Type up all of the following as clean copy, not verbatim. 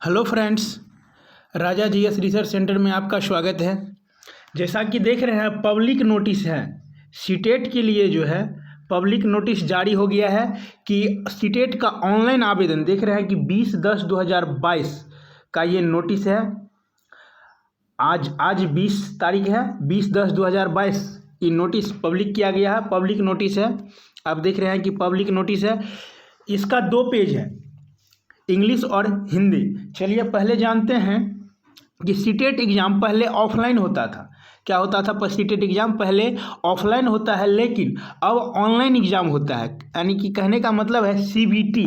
Hello friends, राजा GS research centre में आपका स्वागत है। जैसा कि देख रहे हैं पब्लिक नोटिस है सीटेट के लिए जो है पब्लिक नोटिस जारी हो गया है कि सीटेट का ऑनलाइन आवेदन देख रहे हैं कि 20/10/2022 का ये नोटिस है। आज 20 तारीख है, 20/10/2022 ये नोटिस पब्लिक किया गया है। पब्लिक नोटिस है, आप देख रहे हैं कि पब्लिक नोटिस है। इसका 2 पेज है, इंग्लिश और हिंदी। चलिए पहले जानते हैं कि सीटेट एग्ज़ाम पहले ऑफलाइन होता था। क्या होता था? सीटेट एग्ज़ाम पहले ऑफलाइन होता है, लेकिन अब ऑनलाइन एग्ज़ाम होता है। यानी कि कहने का मतलब है सीबीटी।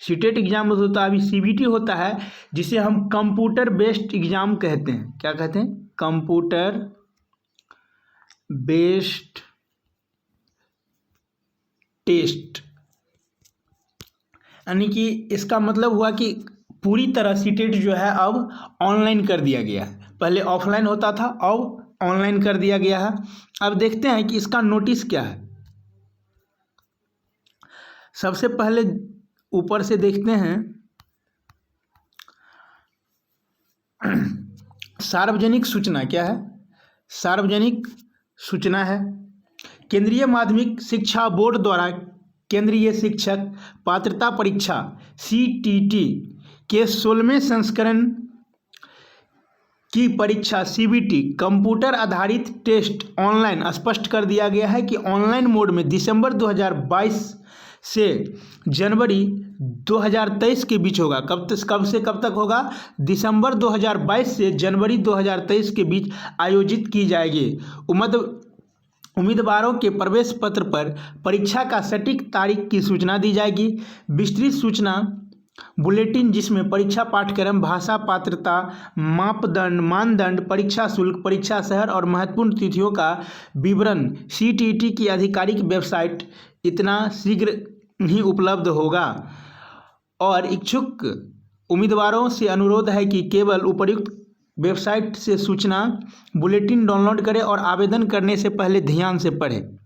सीटेट एग्ज़ाम होता है, अभी सीबीटी होता है, जिसे हम कंप्यूटर बेस्ड एग्ज़ाम कहते हैं। क्या कहते हैं? Computer based test. यानी कि इसका मतलब हुआ कि पूरी तरह सीटेट जो है अब ऑनलाइन कर दिया गया है। पहले ऑफलाइन होता था, अब ऑनलाइन कर दिया गया है। अब देखते हैं कि इसका नोटिस क्या है। सबसे पहले ऊपर से देखते हैं, सार्वजनिक सूचना क्या है? सार्वजनिक सूचना है केंद्रीय माध्यमिक शिक्षा बोर्ड द्वारा केंद्रीय शिक्षक पात्रता परीक्षा सीटीटी के 16वें संस्करण की परीक्षा सीबीटी कंप्यूटर आधारित टेस्ट ऑनलाइन स्पष्ट कर दिया गया है कि ऑनलाइन मोड में दिसंबर 2022 से जनवरी 2023 के बीच होगा। कब से कब तक होगा? दिसंबर 2022 से जनवरी 2023 के बीच आयोजित की जाएगी। उम्मीदवारों के प्रवेश पत्र पर परीक्षा का सटीक तारीख की सूचना दी जाएगी। विस्तृत सूचना बुलेटिन, जिसमें परीक्षा पाठ्यक्रम, भाषा, पात्रता, मानदंड, परीक्षा शुल्क, परीक्षा शहर और महत्वपूर्ण तिथियों का विवरण सीटीटी की आधिकारिक वेबसाइट इतना शीघ्र ही उपलब्ध होगा। और इच्छुक उम्मीदवारों से अनुरोध है कि केवल उपर्युक्त वेबसाइट से सूचना बुलेटिन डाउनलोड करें और आवेदन करने से पहले ध्यान से पढ़ें।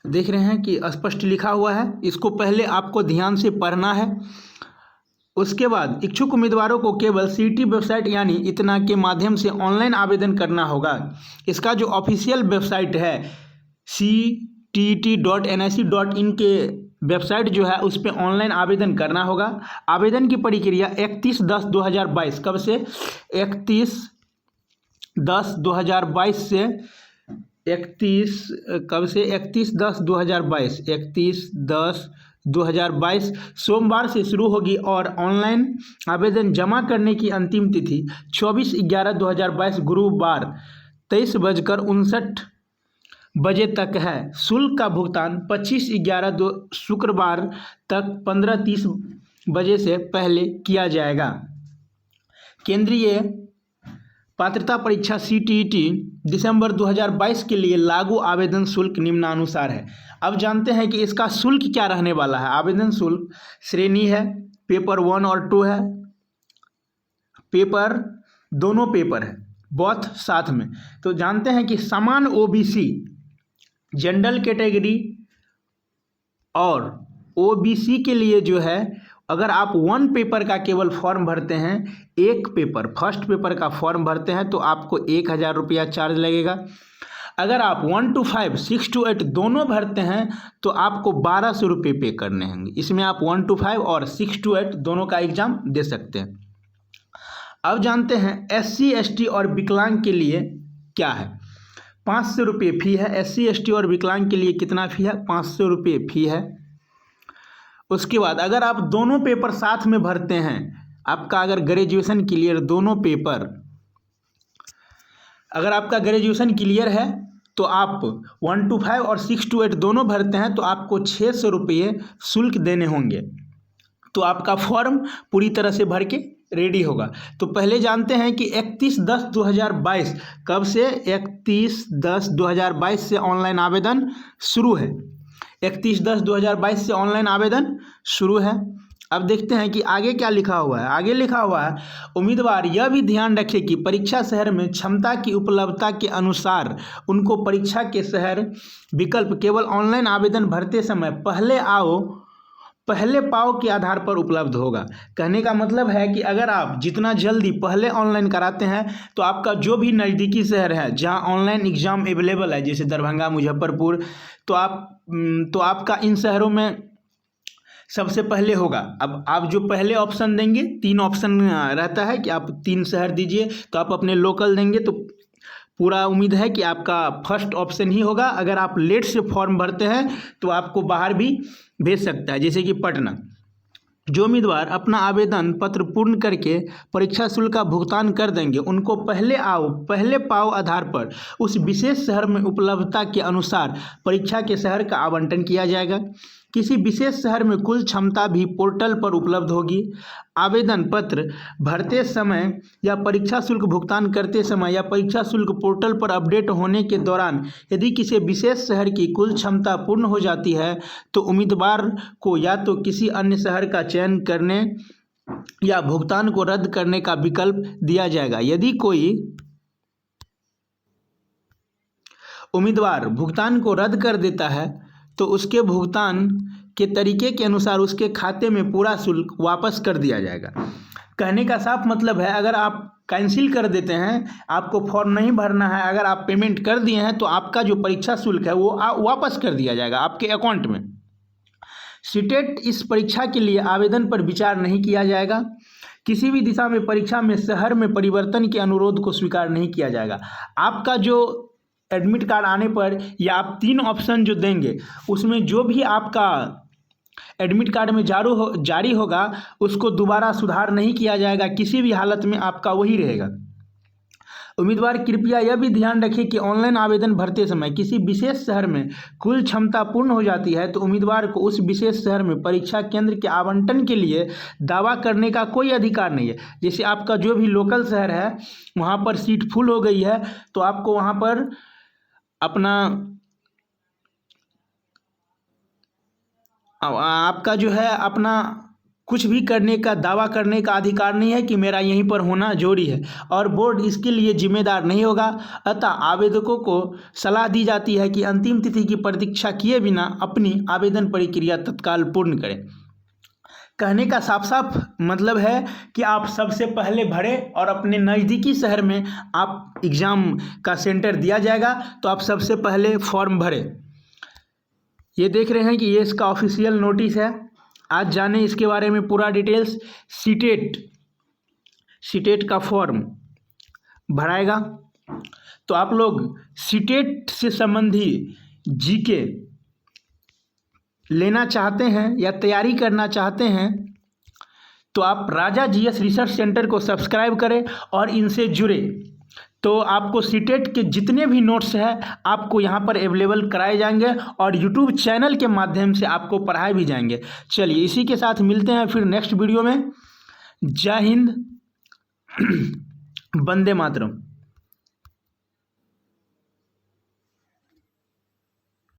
देख रहे हैं कि स्पष्ट लिखा हुआ है, इसको पहले आपको ध्यान से पढ़ना है। उसके बाद इच्छुक उम्मीदवारों को केवल सीटी वेबसाइट यानी इतना के माध्यम से ऑनलाइन आवेदन करना होगा। इसका जो ऑफिशियल वेबसाइट है ctt.nic.in के वेबसाइट जो है उस पर ऑनलाइन आवेदन करना होगा। आवेदन की प्रक्रिया 31/10/2022 कब से? 31/10/2022 से 31/10/2022 सोमवार से शुरू होगी और ऑनलाइन आवेदन जमा करने की अंतिम तिथि 24/11/2022 गुरुवार 23:59 बजे तक है। शुल्क का भुगतान 25/11 शुक्रवार तक 15:30 बजे से पहले किया जाएगा। केंद्रीय पात्रता परीक्षा सीटीटी दिसंबर 2022 के लिए लागू आवेदन शुल्क निम्नानुसार है। अब जानते हैं कि इसका शुल्क क्या रहने वाला है। आवेदन शुल्क श्रेणी है, पेपर 1 और 2 है, पेपर दोनों पेपर है, बोथ साथ में। तो जानते हैं कि समान ओबीसी, जनरल कैटेगरी और ओबीसी के लिए जो है, अगर आप 1 पेपर का केवल फॉर्म भरते हैं, एक पेपर फर्स्ट पेपर का फॉर्म भरते हैं, तो आपको 1000 रुपया चार्ज लगेगा। अगर आप 1 to 5, 6 to 8 दोनों भरते हैं तो आपको 1200 रुपये पे करने होंगे। इसमें आप 1 to 5 और 6 to 8 दोनों का एग्जाम दे सकते हैं। अब जानते हैं SC ST और विकलांग के लिए क्या है। 500 रुपये फी है। SC ST और विकलांग के लिए कितना फी है? 500 रुपये फी है। उसके बाद अगर आप दोनों पेपर साथ में भरते हैं, आपका अगर ग्रेजुएशन क्लियर दोनों पेपर, अगर आपका ग्रेजुएशन क्लियर है तो आप 1 to 5 और 6 to 8 दोनों भरते हैं तो आपको 600 रुपये शुल्क देने होंगे। तो आपका फॉर्म पूरी तरह से भर के रेडी होगा। तो पहले जानते हैं कि 31/10/2022 कब से? 31/10/2022 से ऑनलाइन आवेदन शुरू है। 31/10/2022 से ऑनलाइन आवेदन शुरू है। अब देखते हैं कि आगे क्या लिखा हुआ है। आगे लिखा हुआ है, उम्मीदवार यह भी ध्यान रखें कि परीक्षा शहर में क्षमता की उपलब्धता के अनुसार उनको परीक्षा के शहर विकल्प केवल ऑनलाइन आवेदन भरते समय पहले आओ पहले पाओ के आधार पर उपलब्ध होगा। कहने का मतलब है कि अगर आप जितना जल्दी पहले ऑनलाइन कराते हैं तो आपका जो भी नज़दीकी शहर है जहां ऑनलाइन एग्ज़ाम अवेलेबल है, जैसे दरभंगा, मुजफ्फरपुर, तो आपका इन शहरों में सबसे पहले होगा। अब आप जो पहले ऑप्शन देंगे, 3 ऑप्शन रहता है कि आप 3 शहर दीजिए, तो आप अपने लोकल देंगे तो पूरा उम्मीद है कि आपका फर्स्ट ऑप्शन ही होगा। अगर आप लेट से फॉर्म भरते हैं तो आपको बाहर भी भेज सकता है, जैसे कि पटना। जो उम्मीदवार अपना आवेदन पत्र पूर्ण करके परीक्षा शुल्क का भुगतान कर देंगे उनको पहले आओ पहले पाओ आधार पर उस विशेष शहर में उपलब्धता के अनुसार परीक्षा के शहर का आवंटन किया जाएगा। किसी विशेष शहर में कुल क्षमता भी पोर्टल पर उपलब्ध होगी। आवेदन पत्र भरते समय या परीक्षा शुल्क भुगतान करते समय या परीक्षा शुल्क पोर्टल पर अपडेट होने के दौरान यदि किसी विशेष शहर की कुल क्षमता पूर्ण हो जाती है तो उम्मीदवार को या तो किसी अन्य शहर का चयन करने या भुगतान को रद्द करने का विकल्प दिया जाएगा। यदि कोई उम्मीदवार भुगतान को रद्द कर देता है तो उसके भुगतान के तरीके के अनुसार उसके खाते में पूरा शुल्क वापस कर दिया जाएगा। कहने का साफ मतलब है, अगर आप कैंसिल कर देते हैं, आपको फॉर्म नहीं भरना है, अगर आप पेमेंट कर दिए हैं तो आपका जो परीक्षा शुल्क है वो वापस कर दिया जाएगा आपके अकाउंट में। सीटेट इस परीक्षा के लिए आवेदन पर विचार नहीं किया जाएगा। किसी भी दिशा में परीक्षा में शहर में परिवर्तन के अनुरोध को स्वीकार नहीं किया जाएगा। आपका जो एडमिट कार्ड आने पर या आप 3 ऑप्शन जो देंगे उसमें जो भी आपका एडमिट कार्ड में जारी होगा उसको दोबारा सुधार नहीं किया जाएगा, किसी भी हालत में आपका वही रहेगा। उम्मीदवार कृपया यह भी ध्यान रखें कि ऑनलाइन आवेदन भरते समय किसी विशेष शहर में कुल क्षमता पूर्ण हो जाती है तो उम्मीदवार को उस विशेष शहर में परीक्षा केंद्र के आवंटन के लिए दावा करने का कोई अधिकार नहीं है। जैसे आपका जो भी लोकल शहर है वहाँ पर सीट फुल हो गई है तो आपको वहाँ पर आपका जो है अपना कुछ भी करने का दावा करने का अधिकार नहीं है कि मेरा यहीं पर होना जरूरी है, और बोर्ड इसके लिए जिम्मेदार नहीं होगा। अतः आवेदकों को सलाह दी जाती है कि अंतिम तिथि की प्रतीक्षा किए बिना अपनी आवेदन प्रक्रिया तत्काल पूर्ण करें। कहने का साफ साफ मतलब है कि आप सबसे पहले भरें और अपने नज़दीकी शहर में आप एग्ज़ाम का सेंटर दिया जाएगा तो आप सबसे पहले फॉर्म भरें। ये देख रहे हैं कि ये इसका ऑफिशियल नोटिस है। आज जाने इसके बारे में पूरा डिटेल्स। सीटेट का फॉर्म भराएगा तो आप लोग सीटेट से संबंधी जीके लेना चाहते हैं या तैयारी करना चाहते हैं तो आप राजा जीएस रिसर्च सेंटर को सब्सक्राइब करें और इनसे जुड़े, तो आपको सीटेट के जितने भी नोट्स हैं आपको यहाँ पर अवेलेबल कराए जाएंगे और यूट्यूब चैनल के माध्यम से आपको पढ़ाए भी जाएंगे। चलिए इसी के साथ मिलते हैं फिर नेक्स्ट वीडियो में। जय हिंद, वंदे मातरम।